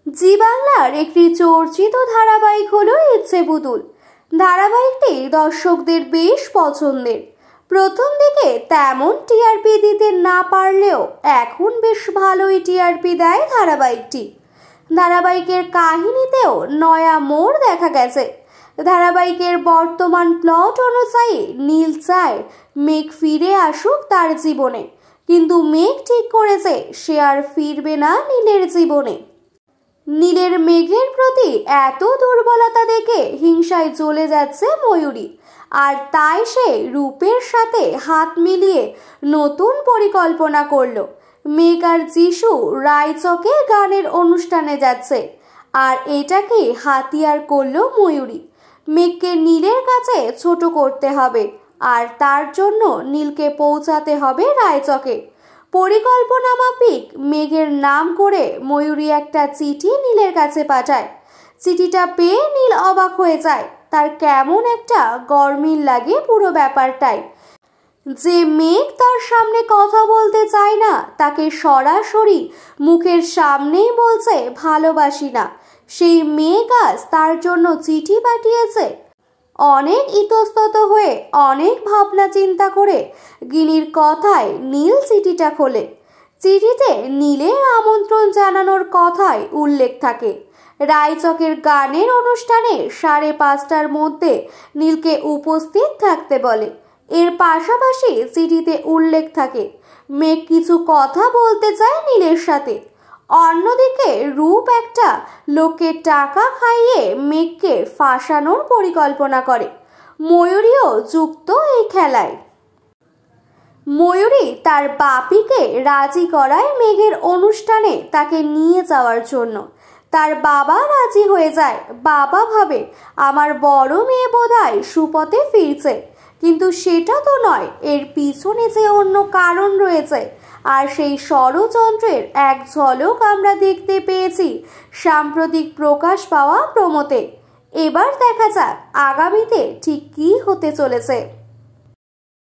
জি বাংলার একটি চর্চিত ধারাবাহিক হলো ইচ্ছে পুতুল। ধারাবাহিকটি দর্শকদের বেশ পছন্দের। প্রথম দিকে তেমন টিআরপি দিতে না পারলেও এখন বেশ ভালোই টিআরপি দেয় ধারাবাহিকটি। ধারাবাহিকের কাহিনীতেও নয়া মোড় দেখা গেছে। ধারাবাহিকের বর্তমান প্লট অনুযায়ী নীল চায় মেঘ ফিরে আসুক তার জীবনে, কিন্তু মেঘ ঠিক করেছে সে আর ফিরবে না নীলের জীবনে। নীলের মেঘের প্রতি এত দুর্বলতা দেখে হিংসায় চলে যাচ্ছে ময়ূরী, আর তাই সে রূপের সাথে হাত মিলিয়ে নতুন পরিকল্পনা করলো। মেঘ আর যিশু রায়চকে গানের অনুষ্ঠানে যাচ্ছে, আর এটাকে হাতিয়ার করলো ময়ূরী। মেঘকে নীলের কাছে ছোট করতে হবে, আর তার জন্য নীলকে পৌঁছাতে হবে রায়চকে। পরিকল্পনা মাফিক মেঘের নাম করে ময়ূরী একটা চিঠি নীলের কাছে পাঠায়। চিঠিটা পেয়ে নীল অবাক হয়ে যায়, তার কেমন একটা গরমিল লাগে পুরো ব্যাপারটাই। যে মেঘ তার সামনে কথা বলতে চায় না তাকে সরাসরি মুখের সামনেই বলছে ভালোবাসি না, সেই মেঘ আজ তার জন্য চিঠি পাঠিয়েছে। অনেক ইতস্তত হয়ে অনেক ভাবনা চিন্তা করে গিনির কথায় নীল চিঠিটা খোলে। চিঠিতে নীলের আমন্ত্রণ জানানোর কথাই উল্লেখ থাকে। রায়চকের গানের অনুষ্ঠানে 5:30টার মধ্যে নীলকে উপস্থিত থাকতে বলে। এর পাশাপাশি চিঠিতে উল্লেখ থাকে মেঘ কিছু কথা বলতে চায় নীলের সাথে। অন্যদিকে রূপ একটা লোককে টাকা খাইয়ে মেঘকে ফাঁসানোর পরিকল্পনা করে। ময়ূরীও যুক্ত এই খেলায়। ময়ূরী তার বাপিকে রাজি করায় মেঘের অনুষ্ঠানে তাকে নিয়ে যাওয়ার জন্য। তার বাবা রাজি হয়ে যায়। বাবা ভাবে আমার বড় মেয়ে বোধহয় সুপথে ফিরছে, কিন্তু সেটা তো নয়, এর পিছনে যে অন্য কারণ রয়েছে। আর সেই ষড়যন্ত্রের এক ঝলক আমরা দেখতে পেয়েছি সাম্প্রতিক প্রকাশ পাওয়া প্রোমোতে। এবার দেখা যাক আগামীতে ঠিক কী হতে চলেছে।